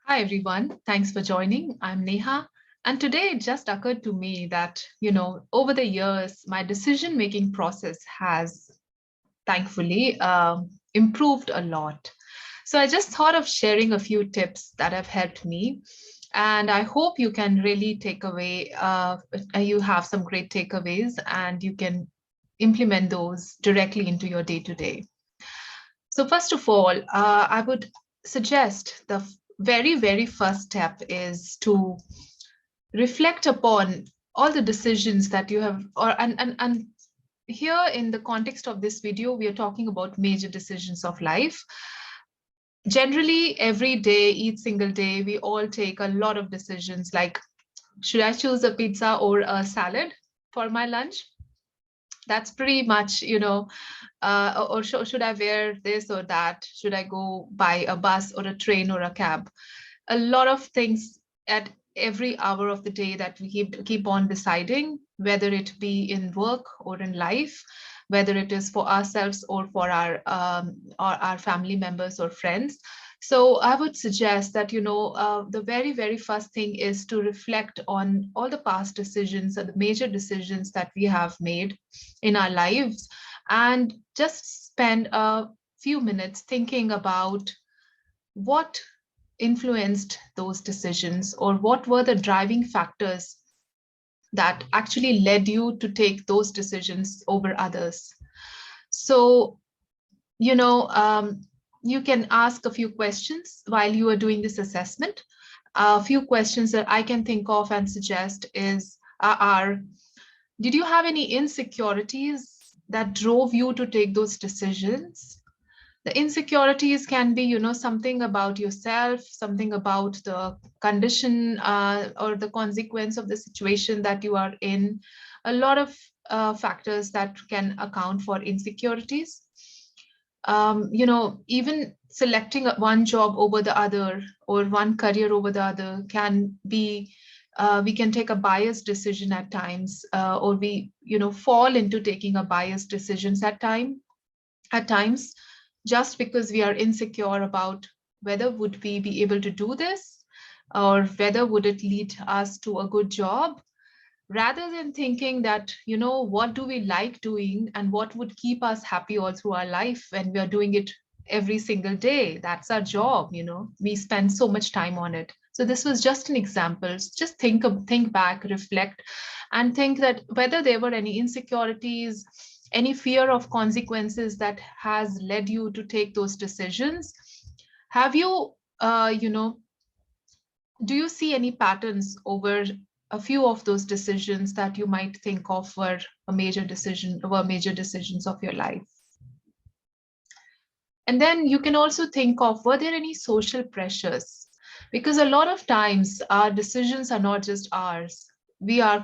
Hi, everyone. Thanks for joining. I'm Neha. And today it just occurred to me that, over the years, my decision-making process has thankfully improved a lot. So I just thought of sharing a few tips that have helped me. And I hope you can really take away, you have some great takeaways and you can implement those directly into your day-to-day. So first of all, I would suggest the very, very first step is to reflect upon all the decisions that you have, and here in the context of this video, we are talking about major decisions of life. Generally, every day, each single day, we all take a lot of decisions like, should I choose a pizza or a salad for my lunch? That's pretty much, or should I wear this or that? Should I go by a bus or a train or a cab? A lot of things at every hour of the day that we keep on deciding, whether it be in work or in life, whether it is for ourselves or for our family members or friends. So I would suggest that, the very, very first thing is to reflect on all the past decisions or the major decisions that we have made in our lives and just spend a few minutes thinking about what influenced those decisions or what were the driving factors that actually led you to take those decisions over others. So, you know, um, you can ask a few questions while you are doing this assessment. A few questions that I can think of and suggest are, did you have any insecurities that drove you to take those decisions? The insecurities can be, something about yourself, something about the condition or the consequence of the situation that you are in. A lot of factors that can account for insecurities. Even selecting one job over the other or one career over the other can be, we can take a biased decision at times, or we, fall into taking a biased decisions at times, just because we are insecure about whether would we be able to do this or whether would it lead us to a good job, rather than thinking that, what do we like doing and what would keep us happy all through our life when we are doing it every single day. That's our job, we spend so much time on it. So this was just an example. Just think back, reflect, and think that whether there were any insecurities, any fear of consequences that has led you to take those decisions. Have you, do you see any patterns over a few of those decisions that you might think of were major decisions of your life? And then you can also think of, were there any social pressures? Because a lot of times our decisions are not just ours. Have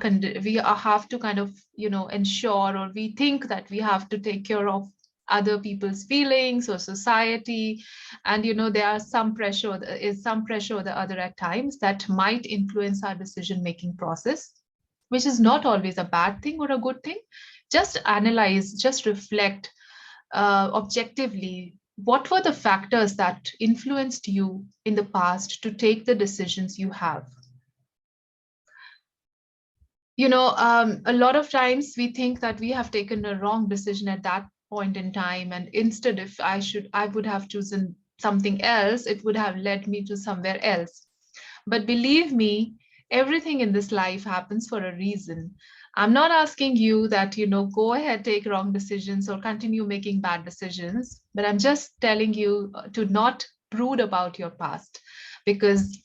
to kind of, ensure, or we think that we have to take care of other people's feelings or society. And, there are some pressure or the other at times that might influence our decision making process, which is not always a bad thing or a good thing. Just analyze, just reflect objectively, what were the factors that influenced you in the past to take the decisions you have? A lot of times we think that we have taken a wrong decision at that point in time, and instead, if I would have chosen something else, it would have led me to somewhere else. But believe me, everything in this life happens for a reason. I'm not asking you that, go ahead, take wrong decisions or continue making bad decisions, but I'm just telling you to not brood about your past, because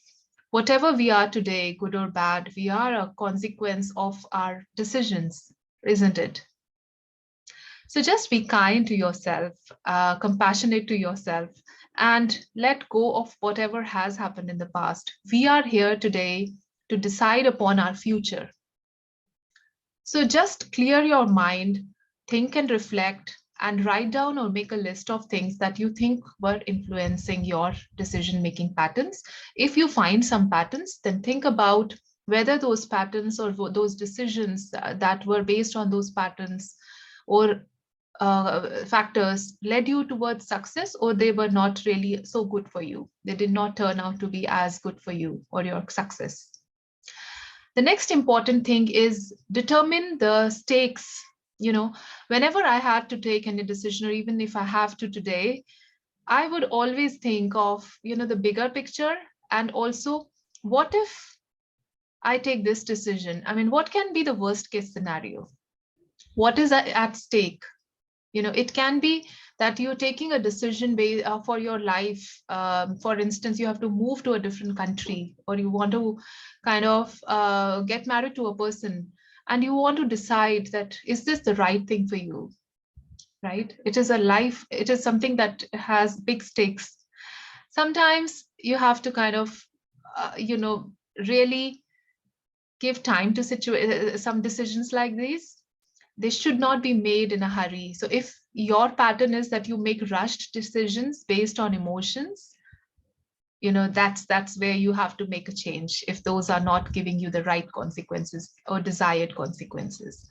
whatever we are today, good or bad, we are a consequence of our decisions, isn't it? So just be kind to yourself, compassionate to yourself, and let go of whatever has happened in the past. We are here today to decide upon our future. So just clear your mind, think and reflect, and write down or make a list of things that you think were influencing your decision-making patterns. If you find some patterns, then think about whether those patterns or those decisions that were based on those patterns, or factors led you towards success, or they were not really so good for you. They did not turn out to be as good for you or your success. The next important thing is determine the stakes. Whenever I had to take any decision, or even if I have to today, I would always think of, the bigger picture, and also, what if I take this decision? I mean, what can be the worst case scenario? What is at stake? It can be that you're taking a decision for your life. For instance, you have to move to a different country, or you want to kind of get married to a person, and you want to decide that, is this the right thing for you? Right? It is a life, it is something that has big stakes. Sometimes you have to kind of, really give time to some decisions like these. They should not be made in a hurry. So if your pattern is that you make rushed decisions based on emotions, that's where you have to make a change, if those are not giving you the right consequences or desired consequences.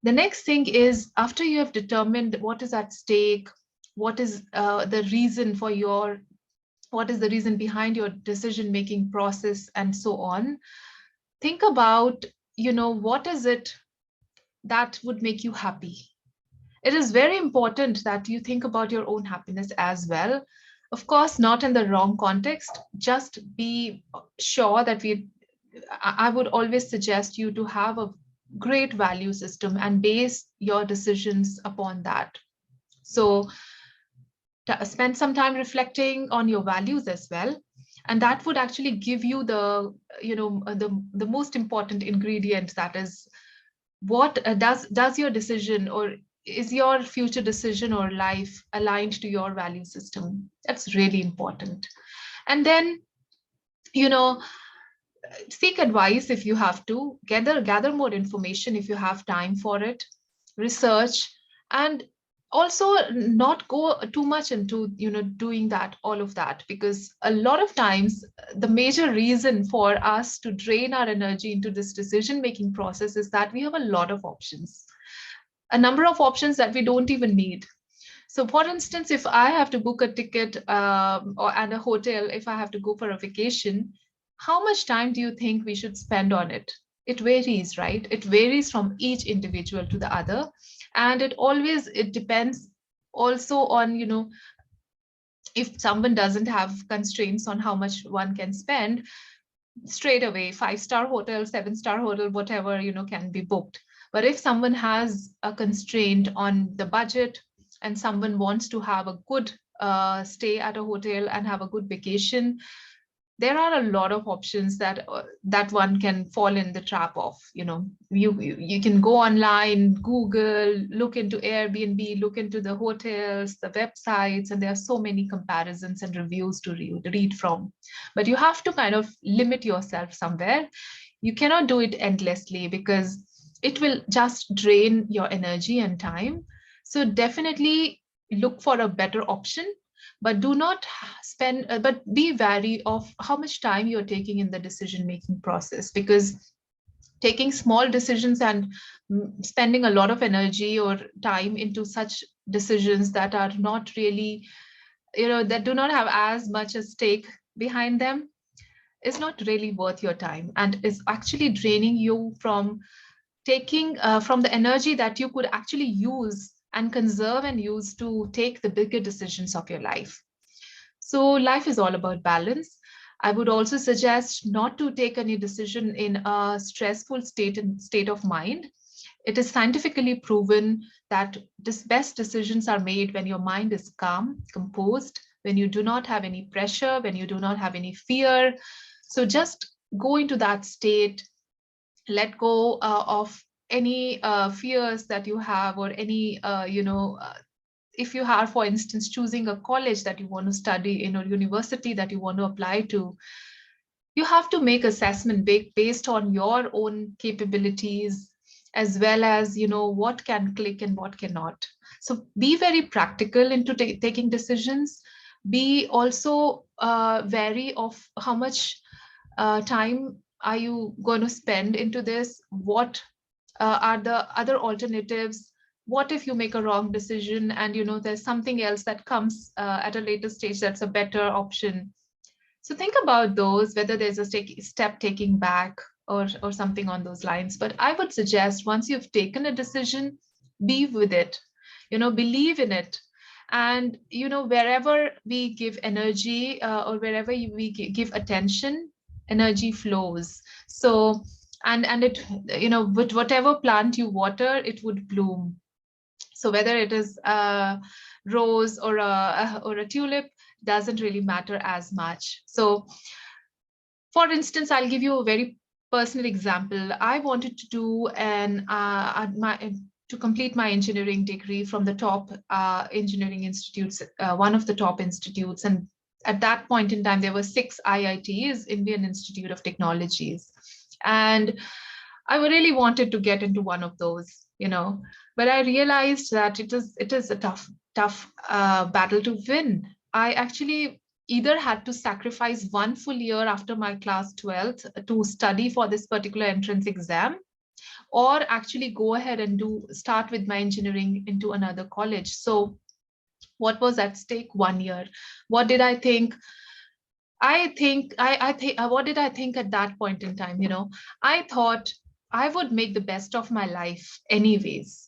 The next thing is, after you have determined what is at stake, what is the reason for your, what is the reason behind your decision making process, and so on, think about, what is it that would make you happy. It is very important that you think about your own happiness as well. Of course, not in the wrong context. Just be sure that I would always suggest you to have a great value system and base your decisions upon that. So spend some time reflecting on your values as well. And that would actually give you the most important ingredient, that is, what does your decision, or is your future decision or life aligned to your value system? That's really important. And then, you know seek advice if you have to, gather more information if you have time for it, research, and also not go too much into doing that, all of that, because a lot of times the major reason for us to drain our energy into this decision making process is that we have a lot of options, a number of options that we don't even need. So for instance, if I have to book a ticket, and a hotel, if I have to go for a vacation, how much time do you think we should spend on it? It varies, right? It varies from each individual to the other. And it depends also on, if someone doesn't have constraints on how much one can spend, straight away, 5-star hotel, 7-star hotel, whatever, can be booked. But if someone has a constraint on the budget, and someone wants to have a good stay at a hotel and have a good vacation, there are a lot of options that one can fall in the trap of. You can go online, Google, look into Airbnb, look into the hotels, the websites, and there are so many comparisons and reviews to read from. But you have to kind of limit yourself somewhere. You cannot do it endlessly, because it will just drain your energy and time. So definitely look for a better option, but do not but be wary of how much time you're taking in the decision making process, because taking small decisions and spending a lot of energy or time into such decisions that are not really, that do not have as much a stake behind them, is not really worth your time, and is actually draining you from taking from the energy that you could actually use and conserve and use to take the bigger decisions of your life. So life is all about balance. I would also suggest not to take any decision in a stressful state of mind. It is scientifically proven that best decisions are made when your mind is calm, composed, when you do not have any pressure, when you do not have any fear. So just go into that state, let go of any fears that you have, or any, if you are, for instance, choosing a college that you want to study in, or university that you want to apply to, you have to make assessment based on your own capabilities, as well as, what can click and what cannot. So be very practical into taking decisions. Be also wary of how much time are you going to spend into this, what are the other alternatives, what if you make a wrong decision and there's something else that comes at a later stage that's a better option. So think about those, whether there's a step taking back or something on those lines. But I would suggest once you've taken a decision, be with it, believe in it. And, wherever we give energy or wherever we give attention, energy flows. So, and it, with whatever plant you water, it would bloom. So whether it is a rose or a tulip, doesn't really matter as much. So for instance, I'll give you a very personal example. I wanted to do to complete my engineering degree from the top engineering institutes, one of the top institutes. And at that point in time, there were 6 IITs, Indian Institute of Technologies. And I really wanted to get into one of those, but I realized that it is a tough battle to win. I actually either had to sacrifice 1 full year after my class 12th to study for this particular entrance exam, or actually go ahead and start with my engineering into another college. So what was at stake? 1 year. What did I think? What did I think at that point in time? I thought I would make the best of my life anyways.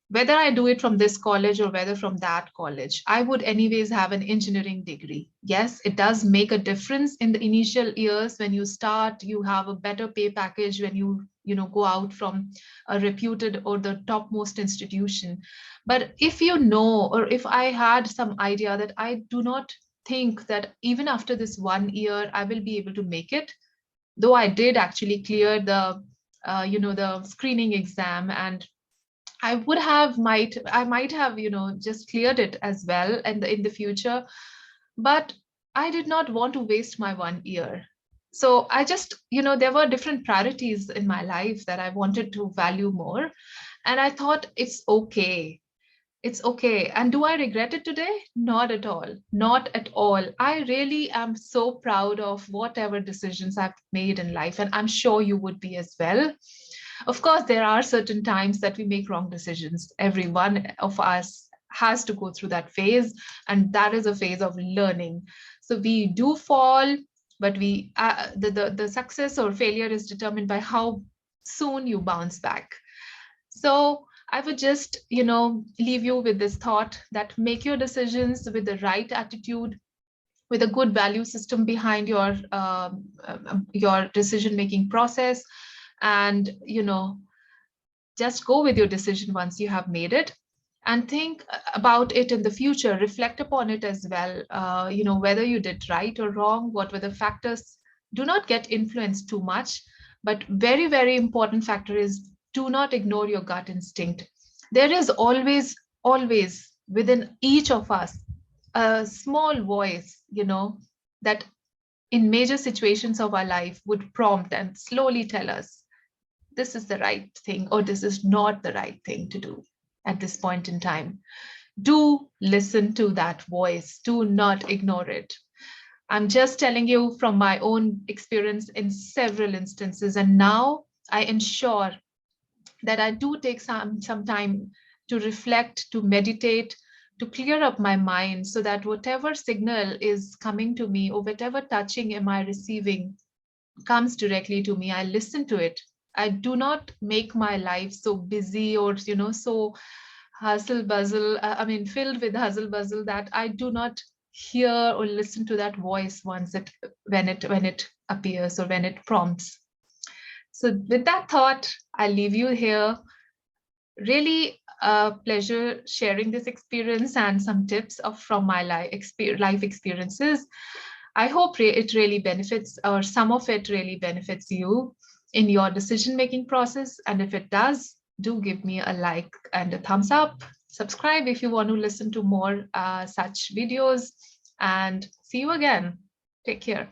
Whether I do it from this college or whether from that college, I would anyways have an engineering degree. Yes, it does make a difference in the initial years. When you start, you have a better pay package when you go out from a reputed or the topmost institution. But if or if I had some idea that I do not think that even after this 1 year, I will be able to make it, though I did actually clear the the screening exam, and I might have, just cleared it as well in the future, but I did not want to waste my 1 year. So I just, there were different priorities in my life that I wanted to value more. And I thought it's okay. It's okay. And do I regret it today? Not at all. Not at all. I really am so proud of whatever decisions I've made in life. And I'm sure you would be as well. Of course, there are certain times that we make wrong decisions. Every one of us has to go through that phase, and that is a phase of learning. So we do fall, but the success or failure is determined by how soon you bounce back. So I would just, leave you with this thought that make your decisions with the right attitude, with a good value system behind your decision-making process, and just go with your decision once you have made it, and think about it in the future. Reflect upon it as well. Whether you did right or wrong, what were the factors. Do not get influenced too much, but very, very important factor is do not ignore your gut instinct. There is always within each of us a small voice, that in major situations of our life would prompt and slowly tell us this is the right thing or this is not the right thing to do at this point in time. Do listen to that voice. Do not ignore it. I'm just telling you from my own experience in several instances. And now I ensure that I do take some time to reflect, to meditate, to clear up my mind, so that whatever signal is coming to me or whatever touching am I receiving comes directly to me. I listen to it. I do not make my life so busy or, so hustle bustle, filled with hustle bustle, that I do not hear or listen to that voice when it appears or when it prompts. So with that thought, I leave you here. Really a pleasure sharing this experience and some tips from my life experiences. I hope it really benefits, or some of it really benefits you in your decision-making process. And if it does, do give me a like and a thumbs up. Subscribe if you want to listen to more such videos, and see you again. Take care.